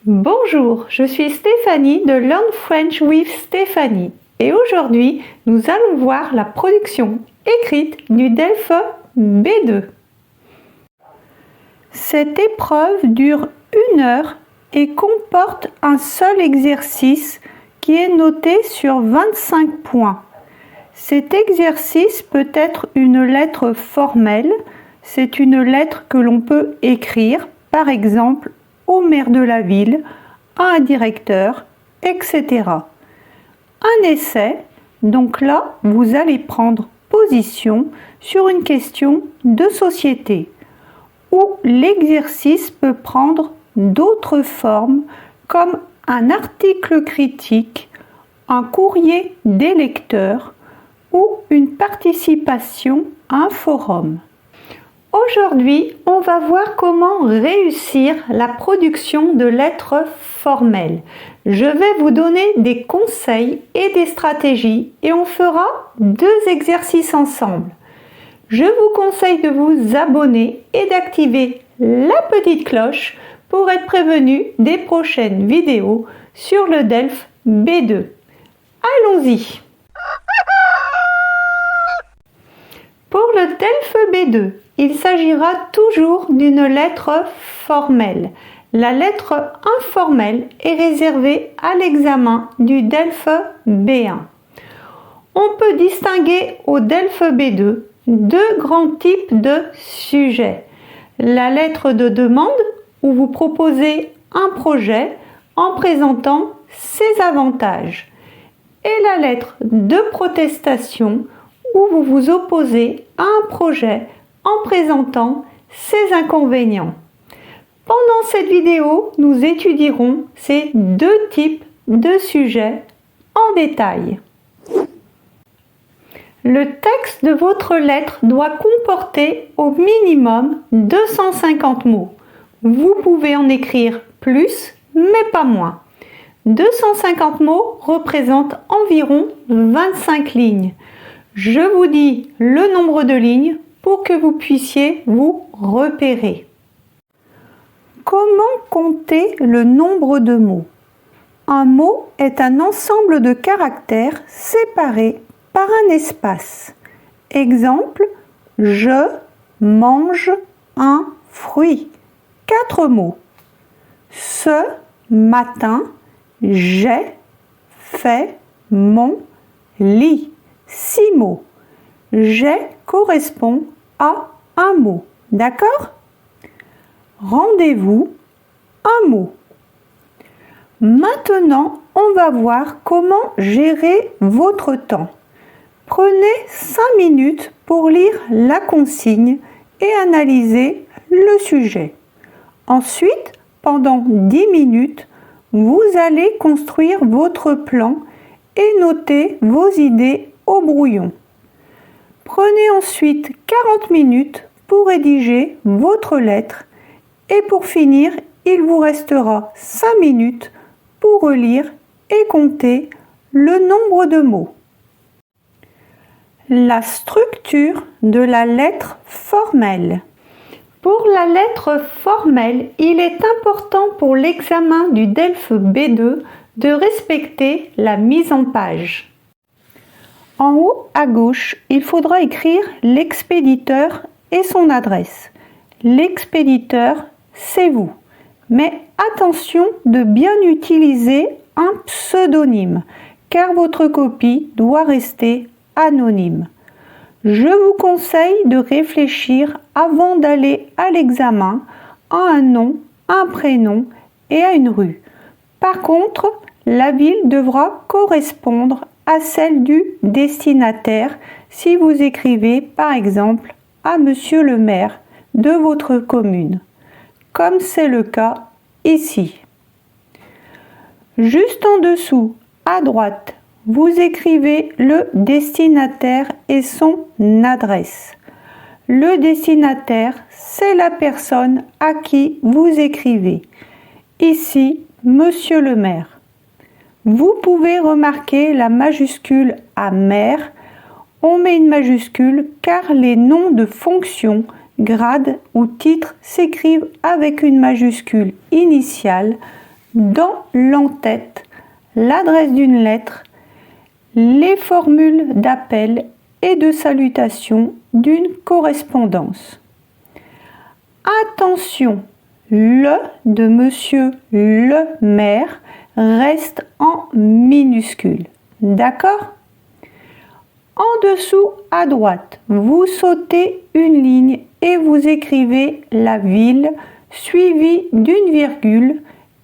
Bonjour, je suis Stéphanie de Learn French with Stéphanie et aujourd'hui nous allons voir la production écrite du DELF B2. Cette épreuve dure 1 heure et comporte un seul exercice qui est noté sur 25 points. Cet exercice peut être une lettre formelle, c'est une lettre que l'on peut écrire, par exemple au maire de la ville, à un directeur, etc. Un essai, donc là, vous allez prendre position sur une question de société, où l'exercice peut prendre d'autres formes comme un article critique, un courrier des lecteurs ou une participation à un forum. Aujourd'hui, on va voir comment réussir la production de lettres formelles. Je vais vous donner des conseils et des stratégies et on fera 2 exercices ensemble. Je vous conseille de vous abonner et d'activer la petite cloche pour être prévenu des prochaines vidéos sur le DELF B2. Allons-y! Pour le DELF B2, il s'agira toujours d'une lettre formelle. La lettre informelle est réservée à l'examen du DELF B1. On peut distinguer au DELF B2 2 grands types de sujets. La lettre de demande, où vous proposez un projet en présentant ses avantages. Et la lettre de protestation, où vous vous opposez à un projet en présentant ses inconvénients. Pendant cette vidéo, nous étudierons ces 2 types de sujets en détail. Le texte de votre lettre doit comporter au minimum 250 mots. Vous pouvez en écrire plus, mais pas moins. 250 mots représentent environ 25 lignes. Je vous dis le nombre de lignes pour que vous puissiez vous repérer. Comment compter le nombre de mots? Un mot est un ensemble de caractères séparés par un espace. Exemple, je mange un fruit. 4 mots. Ce matin, j'ai fait mon lit. 6 mots. J'ai correspond à un mot. D'accord? Rendez-vous, un mot. Maintenant, on va voir comment gérer votre temps. Prenez 5 minutes pour lire la consigne et analyser le sujet. Ensuite, pendant 10 minutes, vous allez construire votre plan et noter vos idées au brouillon. Prenez ensuite 40 minutes pour rédiger votre lettre et pour finir, il vous restera 5 minutes pour relire et compter le nombre de mots. La structure de la lettre formelle. Pour la lettre formelle, il est important pour l'examen du DELF B2 de respecter la mise en page. En haut à gauche, il faudra écrire l'expéditeur et son adresse. L'expéditeur, c'est vous. Mais attention de bien utiliser un pseudonyme, car votre copie doit rester anonyme. Je vous conseille de réfléchir avant d'aller à l'examen à un nom, un prénom et à une rue. Par contre, la ville devra correspondre à celle du destinataire si vous écrivez par exemple à Monsieur le maire de votre commune, comme c'est le cas ici. Juste en dessous, à droite, vous écrivez le destinataire et son adresse. Le destinataire, c'est la personne à qui vous écrivez. Ici, Monsieur le maire. Vous pouvez remarquer la majuscule à maire. On met une majuscule car les noms de fonctions, grades ou titres s'écrivent avec une majuscule initiale dans l'en-tête l'adresse d'une lettre, les formules d'appel et de salutation d'une correspondance. Attention, le de Monsieur le maire reste en minuscule. D'accord ? En dessous à droite, vous sautez une ligne et vous écrivez la ville suivie d'une virgule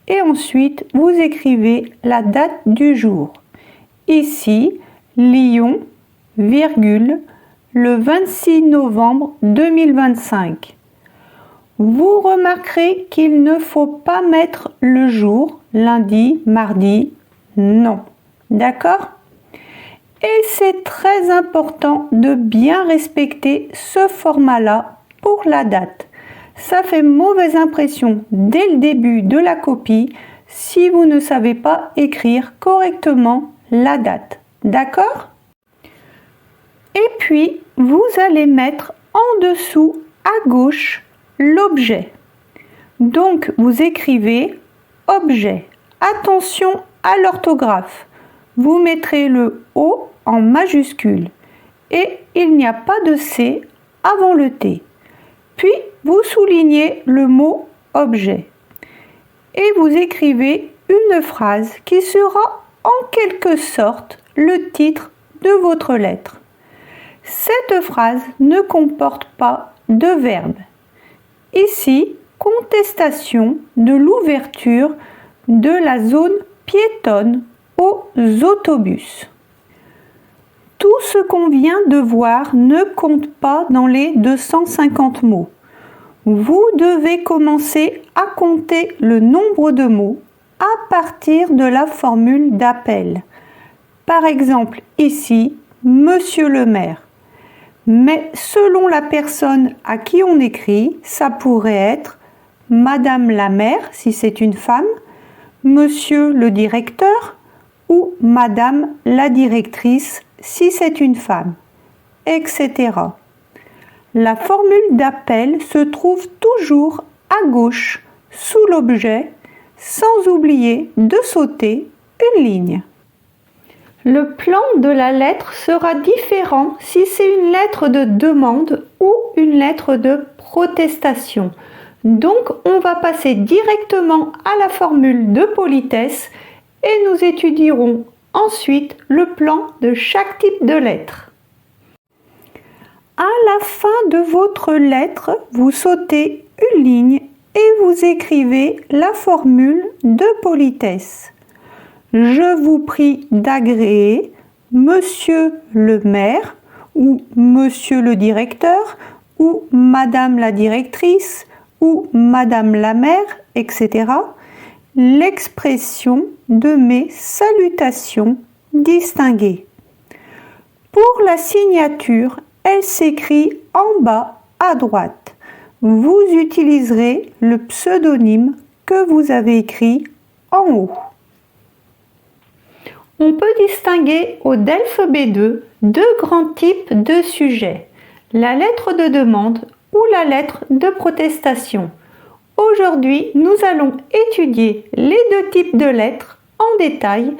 et ensuite vous écrivez la date du jour. Ici, Lyon, virgule, le 26 novembre 2025. Vous remarquerez qu'il ne faut pas mettre le jour, lundi, mardi, non. D'accord ? Et c'est très important de bien respecter ce format-là pour la date. Ça fait mauvaise impression dès le début de la copie si vous ne savez pas écrire correctement la date. D'accord ? Et puis, vous allez mettre en dessous à gauche l'objet. Donc, vous écrivez objet. Attention à l'orthographe. Vous mettrez le O en majuscule et il n'y a pas de C avant le T. Puis, vous soulignez le mot objet et vous écrivez une phrase qui sera en quelque sorte le titre de votre lettre. Cette phrase ne comporte pas de verbe. Ici, contestation de l'ouverture de la zone piétonne aux autobus. Tout ce qu'on vient de voir ne compte pas dans les 250 mots. Vous devez commencer à compter le nombre de mots à partir de la formule d'appel. Par exemple, ici, Monsieur le maire. Mais selon la personne à qui on écrit, ça pourrait être Madame la maire si c'est une femme, Monsieur le directeur ou Madame la directrice si c'est une femme, etc. La formule d'appel se trouve toujours à gauche sous l'objet, sans oublier de sauter une ligne. Le plan de la lettre sera différent si c'est une lettre de demande ou une lettre de protestation. Donc, on va passer directement à la formule de politesse et nous étudierons ensuite le plan de chaque type de lettre. À la fin de votre lettre, vous sautez une ligne et vous écrivez la formule de politesse. Je vous prie d'agréer Monsieur le maire ou Monsieur le directeur ou Madame la directrice ou Madame la maire, etc. l'expression de mes salutations distinguées. Pour la signature, elle s'écrit en bas à droite. Vous utiliserez le pseudonyme que vous avez écrit en haut. On peut distinguer au DELF B2 deux grands types de sujets, la lettre de demande ou la lettre de protestation. Aujourd'hui, nous allons étudier les deux types de lettres en détail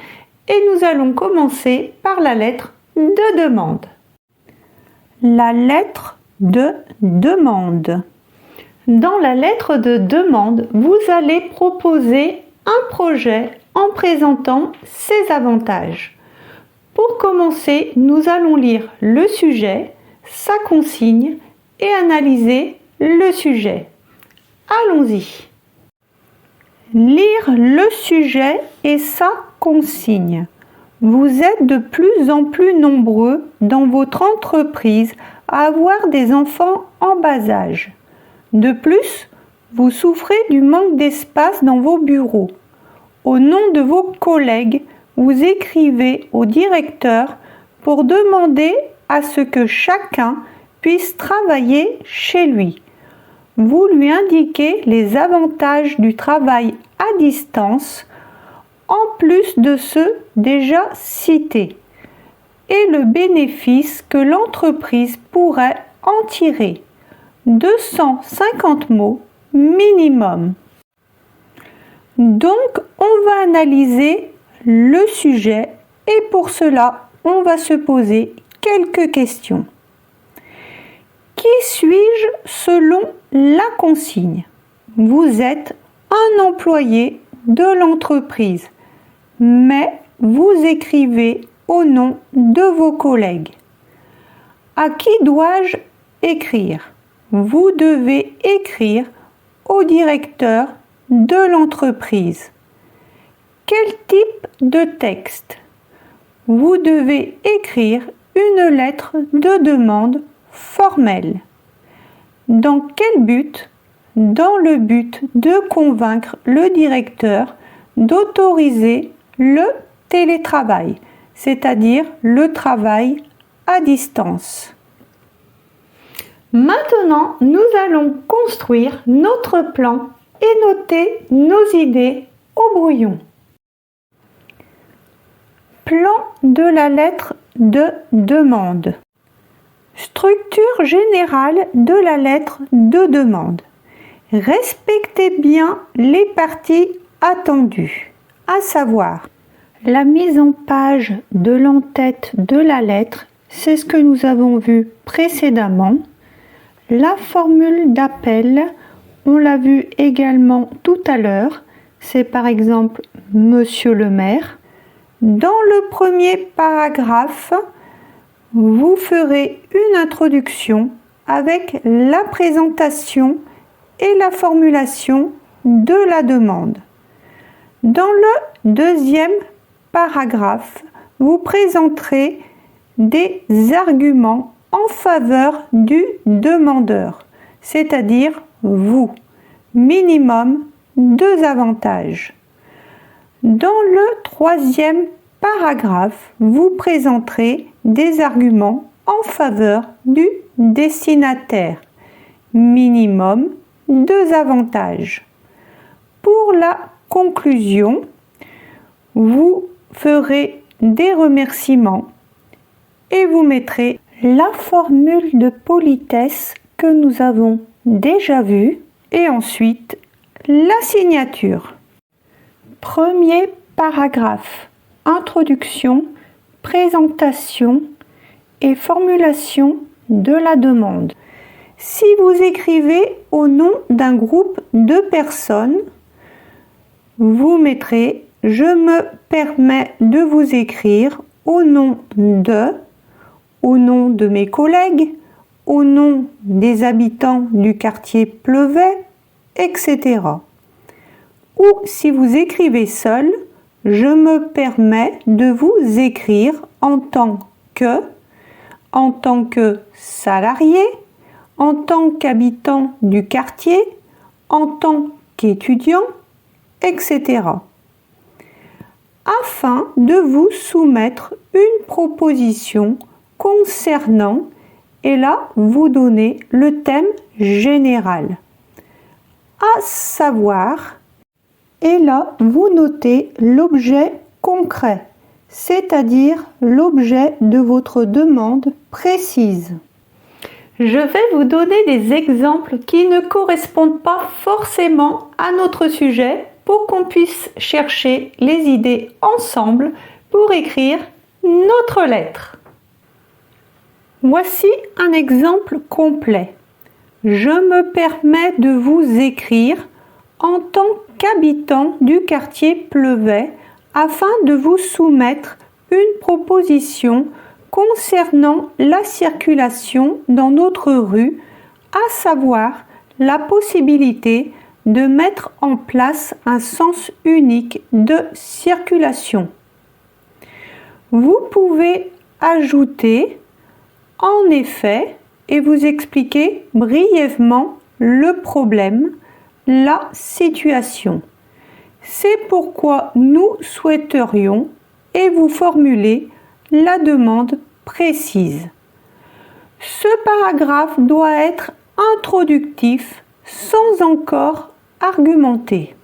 et nous allons commencer par la lettre de demande. La lettre de demande. Dans la lettre de demande, vous allez proposer un projet en présentant ses avantages. Pour commencer, nous allons lire le sujet, sa consigne et analyser le sujet. Allons-y. Lire le sujet et sa consigne. Vous êtes de plus en plus nombreux dans votre entreprise à avoir des enfants en bas âge. De plus, vous souffrez du manque d'espace dans vos bureaux. Au nom de vos collègues, vous écrivez au directeur pour demander à ce que chacun puisse travailler chez lui. Vous lui indiquez les avantages du travail à distance, en plus de ceux déjà cités, et le bénéfice que l'entreprise pourrait en tirer. 250 mots minimum. Donc, on va analyser le sujet et pour cela, on va se poser quelques questions. Qui suis-je selon la consigne? Vous êtes un employé de l'entreprise, mais vous écrivez au nom de vos collègues. À qui dois-je écrire? Vous devez écrire au directeur de l'entreprise. Quel type de texte? Vous devez écrire une lettre de demande formelle. Dans quel but? Dans le but de convaincre le directeur d'autoriser le télétravail, c'est-à-dire le travail à distance. Maintenant, nous allons construire notre plan et noter nos idées au brouillon. Plan de la lettre de demande. Structure générale de la lettre de demande. Respectez bien les parties attendues, à savoir la mise en page de l'entête de la lettre, c'est ce que nous avons vu précédemment. La formule d'appel, on l'a vu également tout à l'heure, c'est par exemple Monsieur le maire. Dans le premier paragraphe, vous ferez une introduction avec la présentation et la formulation de la demande. Dans le deuxième paragraphe, vous présenterez des arguments en faveur du demandeur, c'est-à-dire vous. Minimum 2 avantages. Dans le troisième paragraphe, vous présenterez des arguments en faveur du destinataire. Minimum 2 avantages. Pour la conclusion, vous ferez des remerciements et vous mettrez la formule de politesse que nous avons déjà vue et ensuite la signature. Premier paragraphe. Introduction, présentation et formulation de la demande. Si vous écrivez au nom d'un groupe de personnes, vous mettrez « Je me permets de vous écrire au nom de mes collègues, au nom des habitants du quartier Pleuvet, etc. » Ou si vous écrivez seul, je me permets de vous écrire en tant que salarié, en tant qu'habitant du quartier, en tant qu'étudiant, etc. Afin de vous soumettre une proposition concernant, et là, vous donnez le thème général. À savoir, et là, vous notez l'objet concret, c'est-à-dire l'objet de votre demande précise. Je vais vous donner des exemples qui ne correspondent pas forcément à notre sujet pour qu'on puisse chercher les idées ensemble pour écrire notre lettre. Voici un exemple complet. Je me permets de vous écrire en tant qu'habitant du quartier Pleuvet afin de vous soumettre une proposition concernant la circulation dans notre rue, à savoir la possibilité de mettre en place un sens unique de circulation. Vous pouvez ajouter en effet et vous expliquer brièvement le problème, la situation. C'est pourquoi nous souhaiterions et vous formuler la demande précise. Ce paragraphe doit être introductif sans encore argumenter.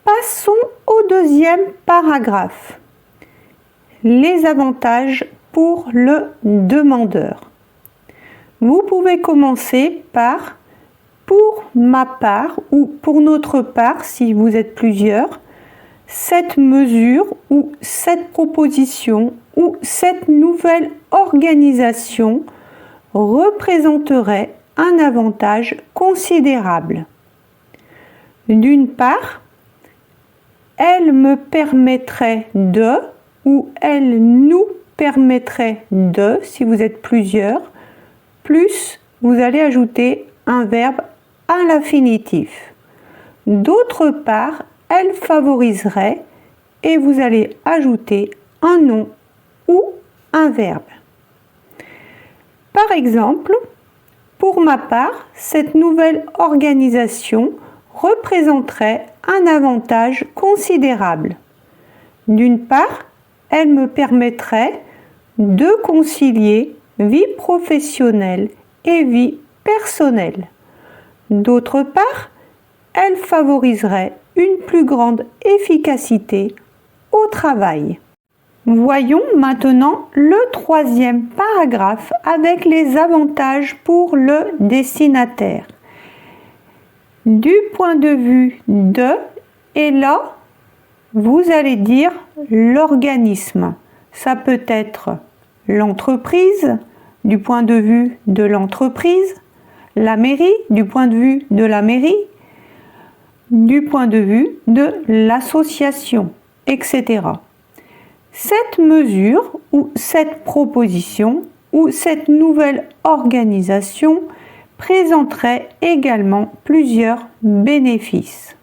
Passons au deuxième paragraphe. Les avantages pour le demandeur. Vous pouvez commencer par Pour ma part ou pour notre part, si vous êtes plusieurs, cette mesure ou cette proposition ou cette nouvelle organisation représenterait un avantage considérable. D'une part, elle me permettrait de ou elle nous permettrait de, si vous êtes plusieurs, plus vous allez ajouter un verbe à l'infinitif. D'autre part, elle favoriserait et vous allez ajouter un nom ou un verbe. Par exemple, pour ma part, cette nouvelle organisation représenterait un avantage considérable. D'une part, elle me permettrait de concilier vie professionnelle et vie personnelle. D'autre part, elle favoriserait une plus grande efficacité au travail. Voyons maintenant le troisième paragraphe avec les avantages pour le destinataire. Du point de vue de, et là, vous allez dire l'organisme. Ça peut être l'entreprise, du point de vue de l'entreprise, la mairie, du point de vue de la mairie, du point de vue de l'association, etc. Cette mesure ou cette proposition ou cette nouvelle organisation présenterait également plusieurs bénéfices.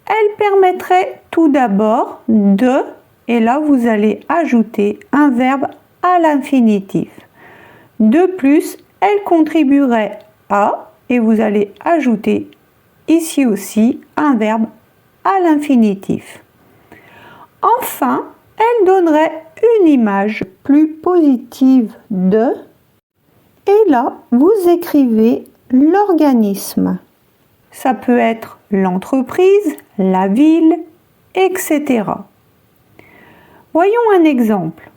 Elle permettrait tout d'abord de, et là vous allez ajouter un verbe à l'infinitif. De plus, elle contribuerait à, et vous allez ajouter ici aussi un verbe à l'infinitif. Enfin, elle donnerait une image plus positive de, et là vous écrivez l'organisme. Ça peut être l'entreprise, la ville, etc. Voyons un exemple.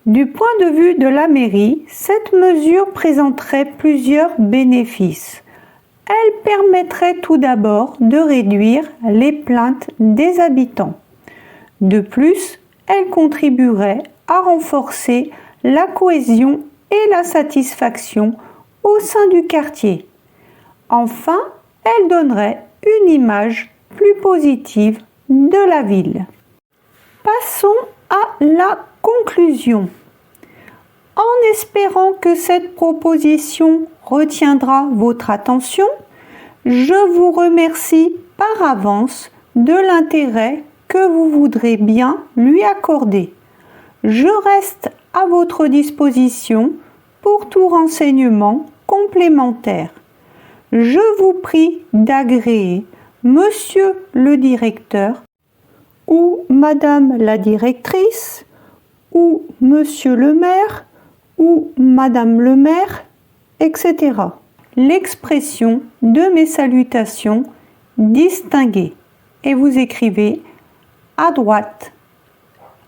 Du point de vue de la mairie, cette mesure présenterait plusieurs bénéfices. Elle permettrait tout d'abord de réduire les plaintes des habitants. De plus, elle contribuerait à renforcer la cohésion et la satisfaction au sein du quartier. Enfin, elle donnerait une image plus positive de la ville. Passons à la conclusion. En espérant que cette proposition retiendra votre attention, je vous remercie par avance de l'intérêt que vous voudrez bien lui accorder. Je reste à votre disposition pour tout renseignement complémentaire. Je vous prie d'agréer Monsieur le directeur ou Madame la directrice ou Monsieur le maire ou Madame le maire, etc. L'expression de mes salutations distinguées. Et vous écrivez à droite,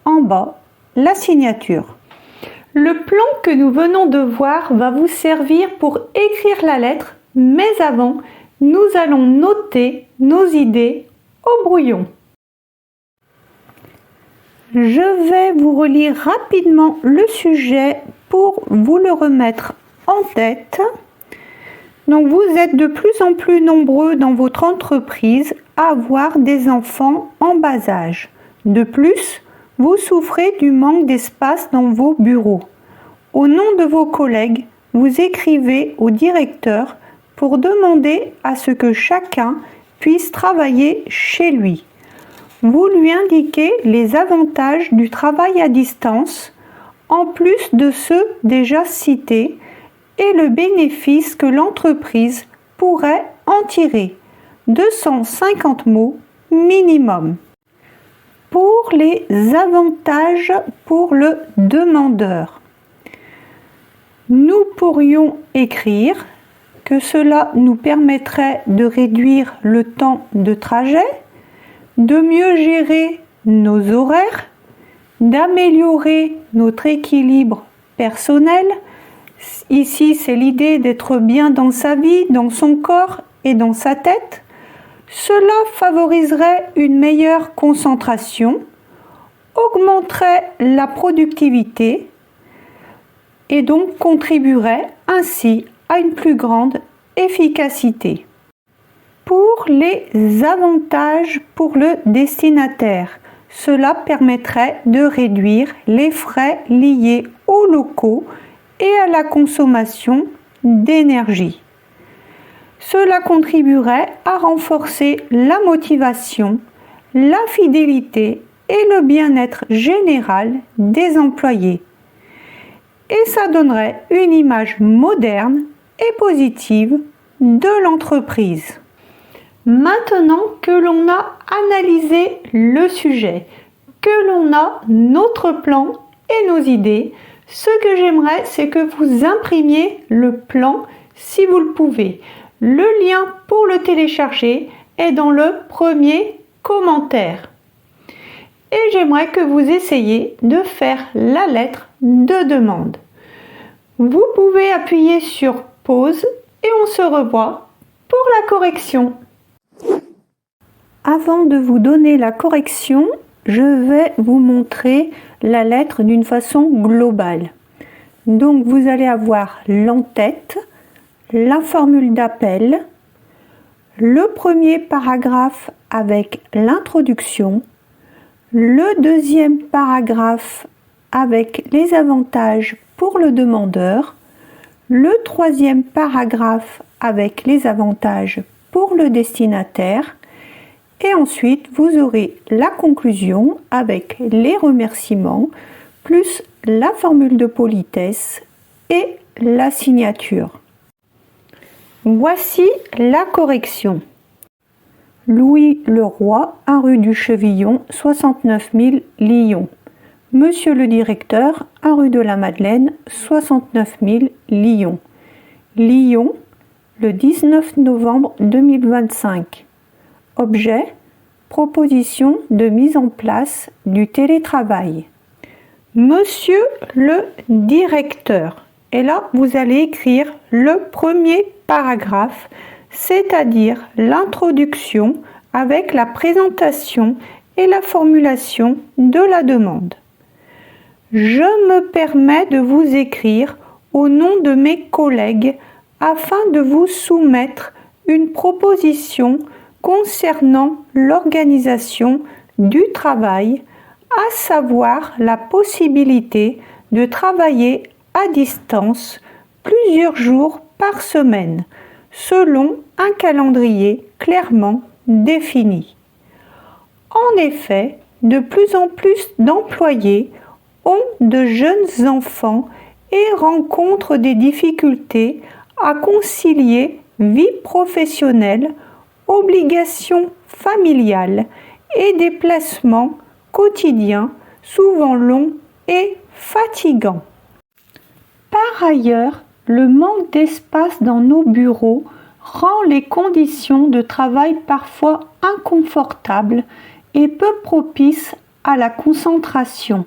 en bas, la signature. Le plan que nous venons de voir va vous servir pour écrire la lettre, mais avant, nous allons noter nos idées au brouillon. Je vais vous relire rapidement le sujet pour vous le remettre en tête. Donc vous êtes de plus en plus nombreux dans votre entreprise à avoir des enfants en bas âge. De plus, vous souffrez du manque d'espace dans vos bureaux. Au nom de vos collègues, vous écrivez au directeur pour demander à ce que chacun puisse travailler chez lui. Vous lui indiquez les avantages du travail à distance, en plus de ceux déjà cités, et le bénéfice que l'entreprise pourrait en tirer. 250 mots minimum. Pour les avantages pour le demandeur, nous pourrions écrire que cela nous permettrait de réduire le temps de trajet, de mieux gérer nos horaires, d'améliorer notre équilibre personnel, Ici, c'est l'idée d'être bien dans sa vie, dans son corps et dans sa tête. Cela favoriserait une meilleure concentration, augmenterait la productivité et donc contribuerait ainsi à une plus grande efficacité. Pour les avantages pour le destinataire, cela permettrait de réduire les frais liés aux locaux et à la consommation d'énergie. Cela contribuerait à renforcer la motivation, la fidélité et le bien-être général des employés. Et ça donnerait une image moderne et positive de l'entreprise. Maintenant que l'on a analysé le sujet, que l'on a notre plan et nos idées, ce que j'aimerais, c'est que vous imprimiez le plan si vous le pouvez. Le lien pour le télécharger est dans le premier commentaire. Et j'aimerais que vous essayiez de faire la lettre de demande. Vous pouvez appuyer sur pause et on se revoit pour la correction. Avant de vous donner la correction, je vais vous montrer la lettre d'une façon globale. Donc vous allez avoir l'entête, la formule d'appel, le premier paragraphe avec l'introduction, le deuxième paragraphe avec les avantages pour le demandeur, le troisième paragraphe avec les avantages pour le destinataire, et ensuite vous aurez la conclusion avec les remerciements, plus la formule de politesse et la signature. Voici la correction. Louis Leroy, 1 rue du Chevillon, 69 000 Lyon. Monsieur le directeur, 1 rue de la Madeleine, 69 000 Lyon. Lyon, le 19 novembre 2025. Objet, proposition de mise en place du télétravail. Monsieur le directeur. Et là, vous allez écrire le premier paragraphe, c'est-à-dire l'introduction avec la présentation et la formulation de la demande. Je me permets de vous écrire au nom de mes collègues afin de vous soumettre une proposition concernant l'organisation du travail, à savoir la possibilité de travailler à distance plusieurs jours par semaine, selon un calendrier clairement défini. En effet, de plus en plus d'employés ont de jeunes enfants et rencontrent des difficultés à concilier vie professionnelle, obligations familiales et déplacements quotidiens souvent longs et fatigants. Par ailleurs, le manque d'espace dans nos bureaux rend les conditions de travail parfois inconfortables et peu propices à la concentration.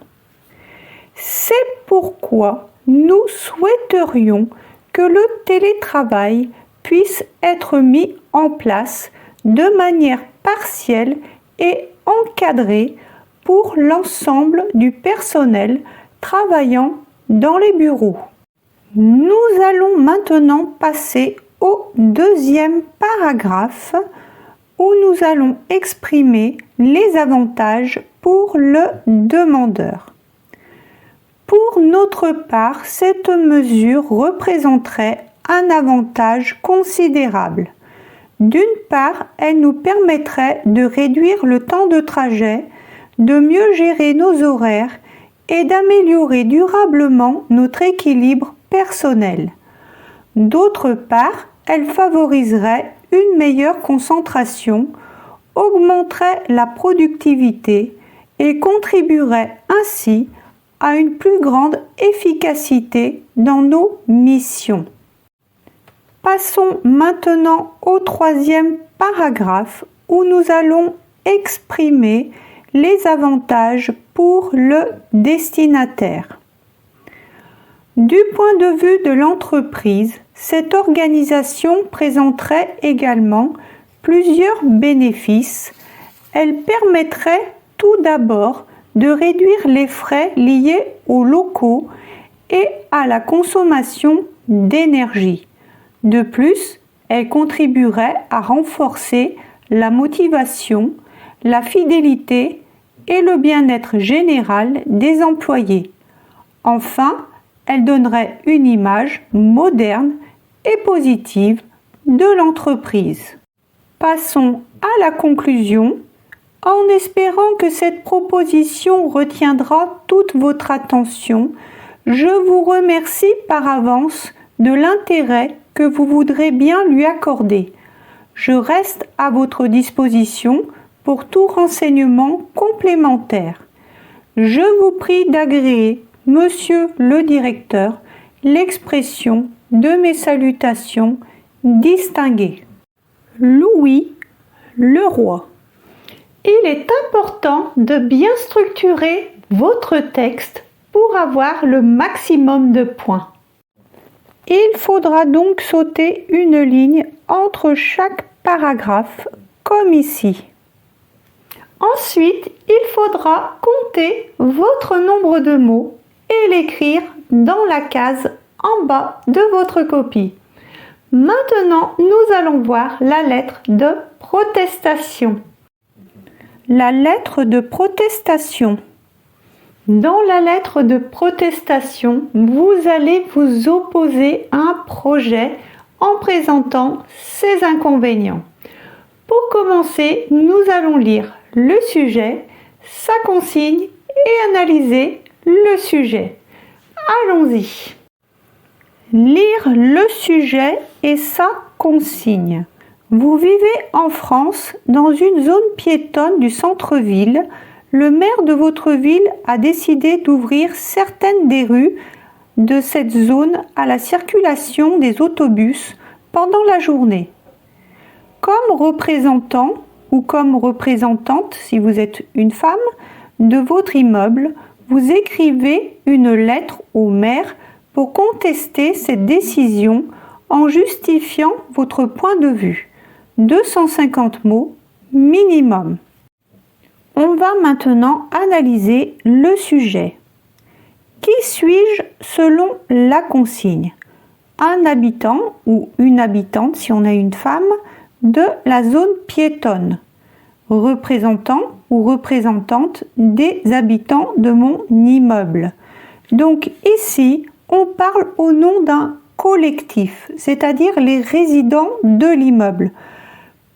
C'est pourquoi nous souhaiterions que le télétravail puisse être mis en place de manière partielle et encadrée pour l'ensemble du personnel travaillant dans les bureaux. Nous allons maintenant passer au deuxième paragraphe où nous allons exprimer les avantages pour le demandeur. Pour notre part, cette mesure représenterait un avantage considérable. D'une part, elle nous permettrait de réduire le temps de trajet, de mieux gérer nos horaires et d'améliorer durablement notre équilibre personnel. D'autre part, elle favoriserait une meilleure concentration, augmenterait la productivité et contribuerait ainsi à une plus grande efficacité dans nos missions. Passons maintenant au troisième paragraphe où nous allons exprimer les avantages pour le destinataire. Du point de vue de l'entreprise, cette organisation présenterait également plusieurs bénéfices. Elle permettrait tout d'abord de réduire les frais liés aux locaux et à la consommation d'énergie. De plus, elle contribuerait à renforcer la motivation, la fidélité et le bien-être général des employés. Enfin, elle donnerait une image moderne et positive de l'entreprise. Passons à la conclusion, en espérant que cette proposition retiendra toute votre attention. Je vous remercie par avance de l'intérêt que vous voudrez bien lui accorder. Je reste à votre disposition pour tout renseignement complémentaire. Je vous prie d'agréer, Monsieur le Directeur, l'expression de mes salutations distinguées. Louis le Roi. Il est important de bien structurer votre texte pour avoir le maximum de points. Il faudra donc sauter une ligne entre chaque paragraphe, comme ici. Ensuite, il faudra compter votre nombre de mots et l'écrire dans la case en bas de votre copie. Maintenant, nous allons voir la lettre de protestation. La lettre de protestation. Dans la lettre de protestation, vous allez vous opposer à un projet en présentant ses inconvénients. Pour commencer, nous allons lire le sujet, sa consigne et analyser le sujet. Allons-y. Lire le sujet et sa consigne. Vous vivez en France, dans une zone piétonne du centre-ville. Le maire de votre ville a décidé d'ouvrir certaines des rues de cette zone à la circulation des autobus pendant la journée. Comme représentant ou comme représentante, si vous êtes une femme, de votre immeuble, vous écrivez une lettre au maire pour contester cette décision en justifiant votre point de vue. 250 mots minimum. On va maintenant analyser le sujet. Qui suis-je selon la consigne? Un habitant ou une habitante, si on a une femme, de la zone piétonne. Représentant ou représentante des habitants de mon immeuble. Donc ici, on parle au nom d'un collectif, c'est-à-dire les résidents de l'immeuble,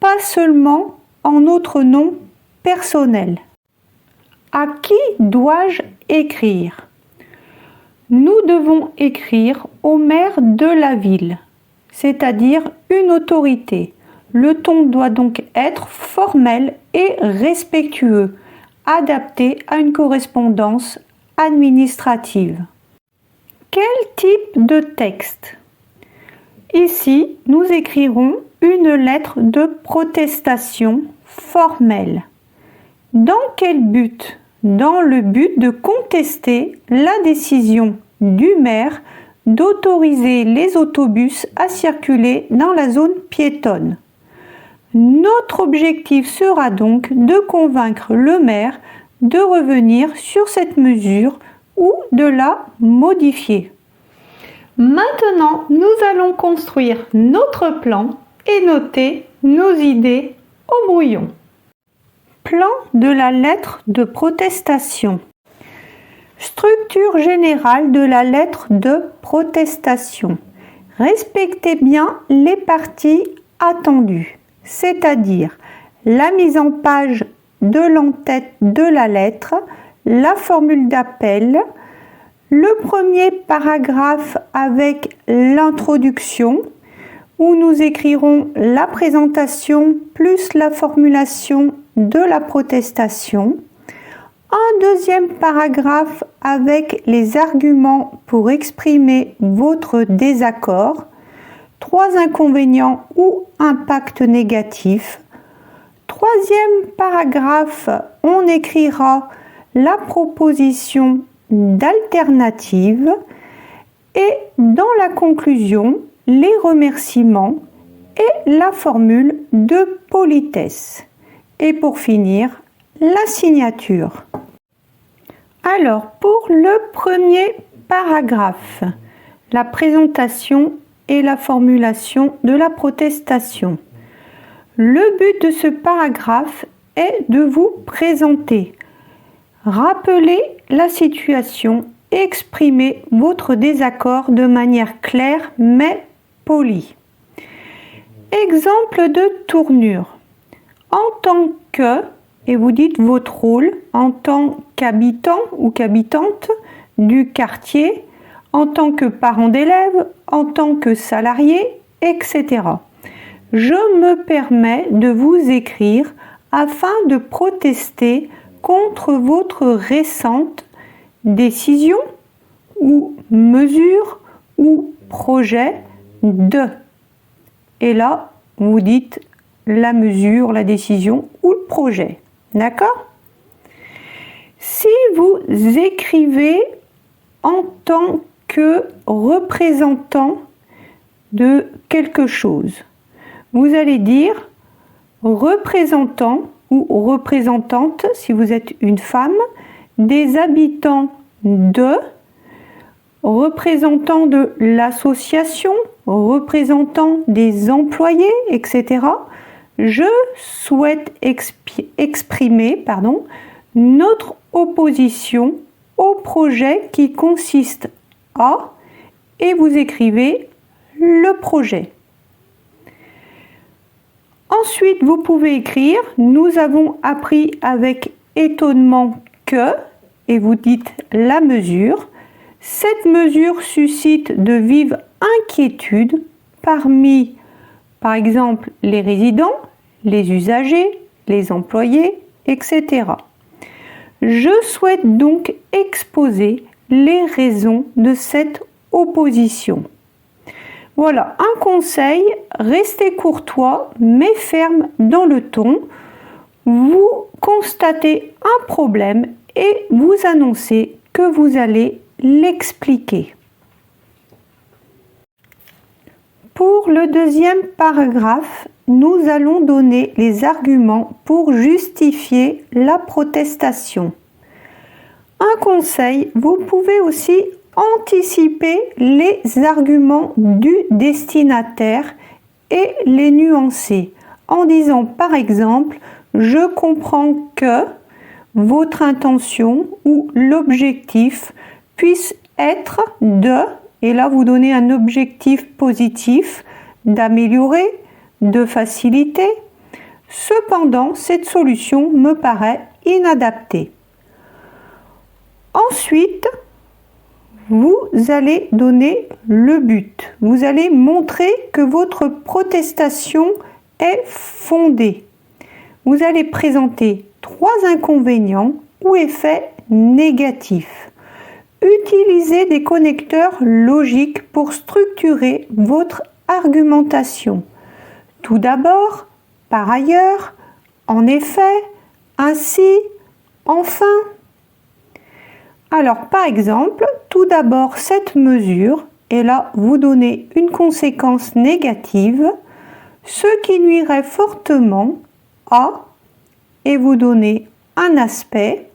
pas seulement en notre nom personnel. À qui dois-je écrire? Nous devons écrire au maire de la ville, c'est-à-dire une autorité. Le ton doit donc être formel et respectueux, adapté à une correspondance administrative. Quel type de texte? Ici, nous écrirons une lettre de protestation formelle. Dans quel but? Dans le but de contester la décision du maire d'autoriser les autobus à circuler dans la zone piétonne. Notre objectif sera donc de convaincre le maire de revenir sur cette mesure ou de la modifier. Maintenant, nous allons construire notre plan et noter nos idées au brouillon. Plan de la lettre de protestation. Structure générale de la lettre de protestation. Respectez bien les parties attendues, c'est-à-dire la mise en page de l'entête de la lettre, la formule d'appel, le premier paragraphe avec l'introduction, où nous écrirons la présentation plus la formulation de la protestation, un deuxième paragraphe avec les arguments pour exprimer votre désaccord, 3 inconvénients ou impacts négatifs. Troisième paragraphe, on écrira la proposition d'alternative. Et dans la conclusion, les remerciements et la formule de politesse. Et pour finir, la signature. Alors, pour le premier paragraphe, la présentation et la formulation de la protestation. Le but de ce paragraphe est de vous présenter, rappeler la situation et exprimer votre désaccord de manière claire mais polie. Exemple de tournure. En tant que, et vous dites votre rôle en tant qu'habitant ou qu'habitante du quartier, en tant que parent d'élève, en tant que salarié, etc. Je me permets de vous écrire afin de protester contre votre récente décision ou mesure ou projet de. Et là, vous dites la mesure, la décision ou le projet. D'accord? Si vous écrivez en tant que représentant de quelque chose, vous allez dire représentant ou représentante, si vous êtes une femme, des habitants de, représentant de l'association, représentant des employés, etc. Je souhaite exprimer notre opposition au projet qui consiste à, et vous écrivez le projet. Ensuite, vous pouvez écrire « Nous avons appris avec étonnement que » et vous dites la mesure. Cette mesure suscite de vives inquiétudes parmi, par exemple, les résidents, les usagers, les employés, etc. Je souhaite donc exposer les raisons de cette opposition. Voilà, un conseil, restez courtois mais ferme dans le ton. Vous constatez un problème et vous annoncez que vous allez l'expliquer. Pour le deuxième paragraphe, nous allons donner les arguments pour justifier la protestation. Un conseil, vous pouvez aussi anticiper les arguments du destinataire et les nuancer en disant par exemple « Je comprends que votre intention ou l'objectif puisse être de » et là vous donnez un objectif positif d'améliorer, de faciliter. Cependant, cette solution me paraît inadaptée. Ensuite, vous allez donner le but. Vous allez montrer que votre protestation est fondée. Vous allez présenter 3 inconvénients ou effets négatifs. Utilisez des connecteurs logiques pour structurer votre argumentation. Tout d'abord, par ailleurs, en effet, ainsi, enfin. Alors, par exemple, tout d'abord, cette mesure, et là, vous donnez une conséquence négative, ce qui nuirait fortement à, et vous donnez un aspect,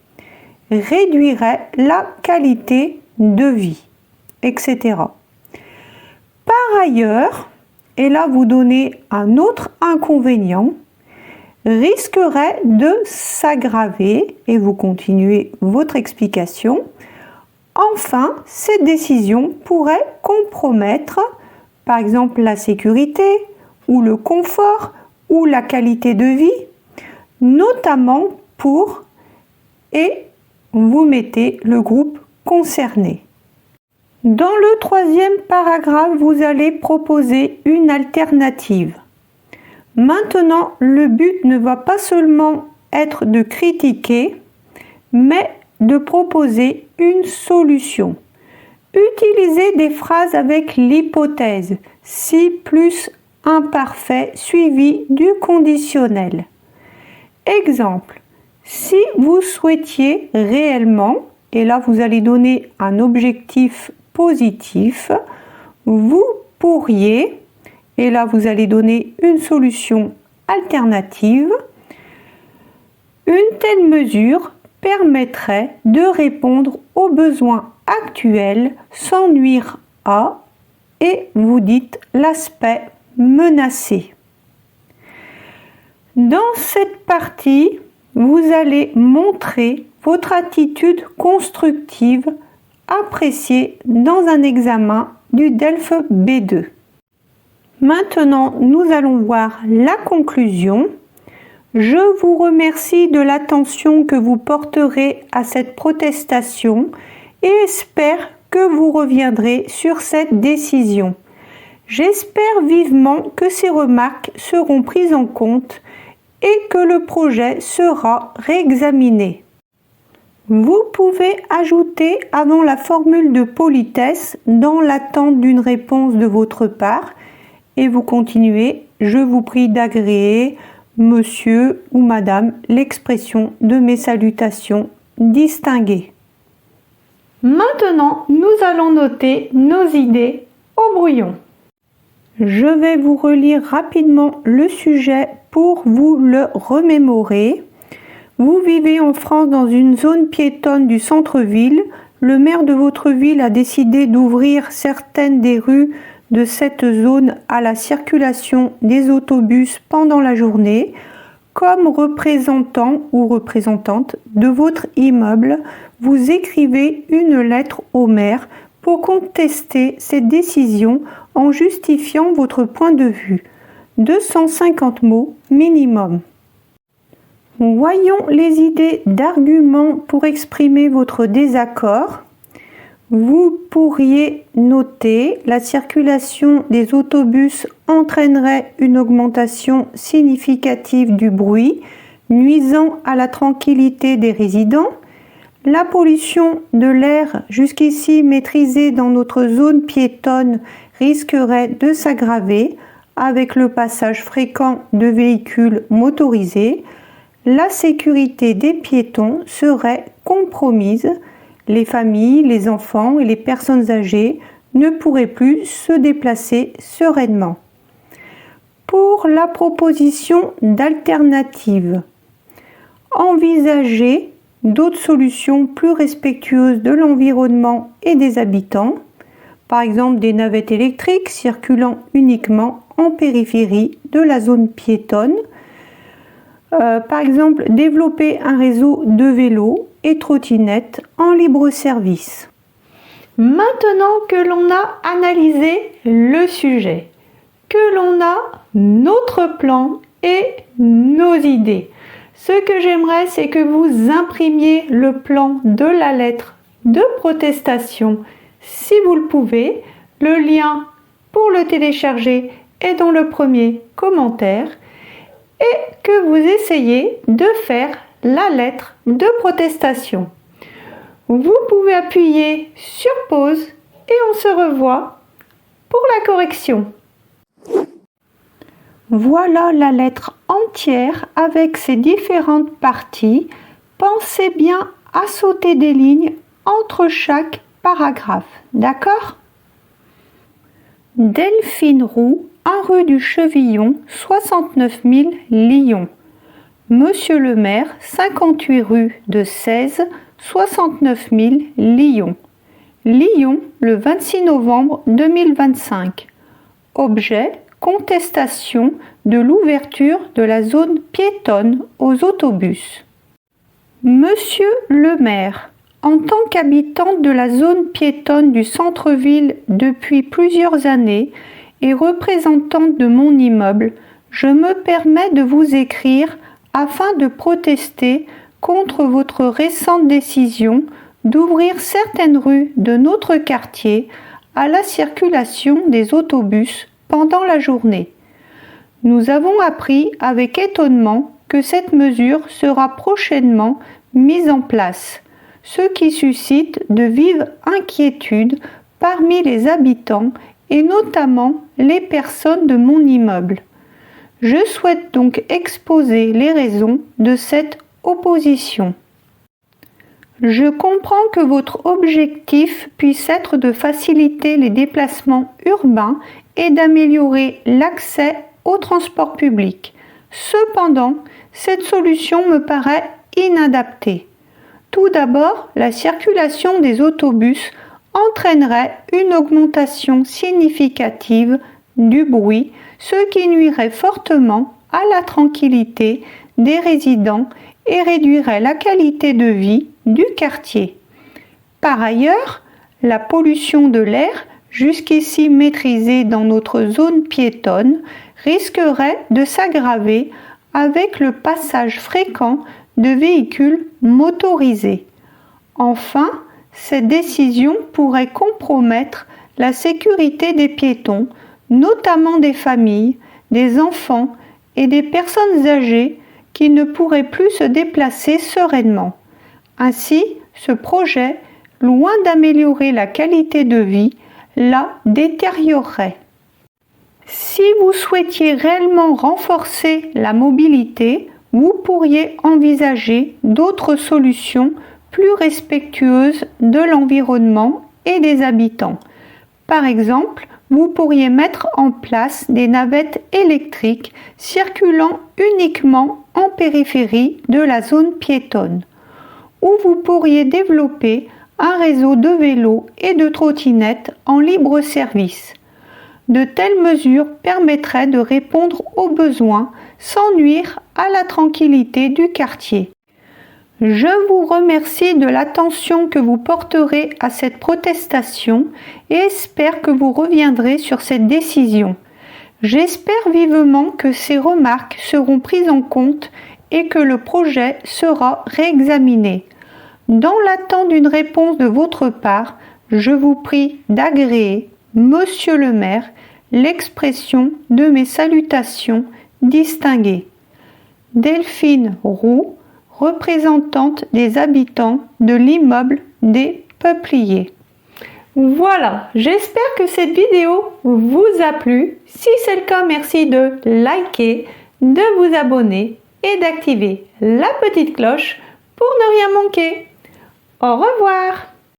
réduirait la qualité de vie, etc. Par ailleurs, et là vous donnez un autre inconvénient, risquerait de s'aggraver et vous continuez votre explication. Enfin, cette décision pourrait compromettre par exemple la sécurité ou le confort ou la qualité de vie, notamment pour et vous mettez le groupe concerné. Dans le troisième paragraphe, vous allez proposer une alternative. Maintenant, le but ne va pas seulement être de critiquer, mais de proposer une solution. Utilisez des phrases avec l'hypothèse « si » plus imparfait suivi du conditionnel. Exemple. Si vous souhaitiez réellement, et là vous allez donner un objectif positif, vous pourriez, et là vous allez donner une solution alternative, une telle mesure permettrait de répondre aux besoins actuels sans nuire à, et vous dites l'aspect menacé. Dans cette partie, vous allez montrer votre attitude constructive appréciée dans un examen du DELF B2. Maintenant, nous allons voir la conclusion. Je vous remercie de l'attention que vous porterez à cette protestation et espère que vous reviendrez sur cette décision. J'espère vivement que ces remarques seront prises en compte et que le projet sera réexaminé. Vous pouvez ajouter avant la formule de politesse dans l'attente d'une réponse de votre part et vous continuez. Je vous prie d'agréer monsieur ou madame l'expression de mes salutations distinguées. Maintenant, nous allons noter nos idées au brouillon. Je vais vous relire rapidement le sujet pour vous le remémorer. Vous vivez en France dans une zone piétonne du centre-ville. Le maire de votre ville a décidé d'ouvrir certaines des rues de cette zone à la circulation des autobus pendant la journée. Comme représentant ou représentante de votre immeuble, vous écrivez une lettre au maire pour contester cette décision en justifiant votre point de vue. 250 mots minimum. Voyons les idées d'arguments pour exprimer votre désaccord. Vous pourriez noter la circulation des autobus entraînerait une augmentation significative du bruit, nuisant à la tranquillité des résidents. La pollution de l'air, jusqu'ici maîtrisée dans notre zone piétonne, risquerait de s'aggraver avec le passage fréquent de véhicules motorisés. La sécurité des piétons serait compromise. Les familles, les enfants et les personnes âgées ne pourraient plus se déplacer sereinement. Pour la proposition d'alternative, envisagez d'autres solutions plus respectueuses de l'environnement et des habitants, par exemple des navettes électriques circulant uniquement en périphérie de la zone piétonne, par exemple développer un réseau de vélos et trottinettes en libre service. Maintenant que l'on a analysé le sujet, que l'on a notre plan et nos idées, ce que j'aimerais, c'est que vous imprimiez le plan de la lettre de protestation si vous le pouvez. Le lien pour le télécharger est dans le premier commentaire et que vous essayez de faire la lettre de protestation. Vous pouvez appuyer sur pause et on se revoit pour la correction. Voilà la lettre entière avec ses différentes parties. Pensez bien à sauter des lignes entre chaque paragraphe, d'accord ? Delphine Roux, 1 rue du Chevillon, 69 000 Lyon. Monsieur le maire, 58 rue de 16, 69 000 Lyon. Lyon, le 26 novembre 2025. Objet, contestation de l'ouverture de la zone piétonne aux autobus. Monsieur le maire, en tant qu'habitante de la zone piétonne du centre-ville depuis plusieurs années et représentante de mon immeuble, je me permets de vous écrire afin de protester contre votre récente décision d'ouvrir certaines rues de notre quartier à la circulation des autobus pendant la journée. Nous avons appris avec étonnement que cette mesure sera prochainement mise en place, ce qui suscite de vives inquiétudes parmi les habitants et notamment les personnes de mon immeuble. Je souhaite donc exposer les raisons de cette opposition. Je comprends que votre objectif puisse être de faciliter les déplacements urbains et d'améliorer l'accès au transport public. Cependant, cette solution me paraît inadaptée. Tout d'abord, la circulation des autobus entraînerait une augmentation significative du bruit, ce qui nuirait fortement à la tranquillité des résidents et réduirait la qualité de vie du quartier. Par ailleurs, la pollution de l'air, jusqu'ici maîtrisée dans notre zone piétonne, risquerait de s'aggraver avec le passage fréquent de véhicules motorisés. Enfin, cette décision pourrait compromettre la sécurité des piétons, notamment des familles, des enfants et des personnes âgées qui ne pourraient plus se déplacer sereinement. Ainsi, ce projet, loin d'améliorer la qualité de vie, la détériorerait. Si vous souhaitiez réellement renforcer la mobilité, vous pourriez envisager d'autres solutions plus respectueuses de l'environnement et des habitants. Par exemple, vous pourriez mettre en place des navettes électriques circulant uniquement en périphérie de la zone piétonne. Ou vous pourriez développer un réseau de vélos et de trottinettes en libre service. De telles mesures permettraient de répondre aux besoins sans nuire à la tranquillité du quartier. Je vous remercie de l'attention que vous porterez à cette protestation et espère que vous reviendrez sur cette décision. J'espère vivement que ces remarques seront prises en compte et que le projet sera réexaminé. Dans l'attente d'une réponse de votre part, je vous prie d'agréer, Monsieur le maire, l'expression de mes salutations distinguées. Delphine Roux, représentante des habitants de l'immeuble des Peupliers. Voilà, j'espère que cette vidéo vous a plu. Si c'est le cas, merci de liker, de vous abonner et d'activer la petite cloche pour ne rien manquer. Au revoir!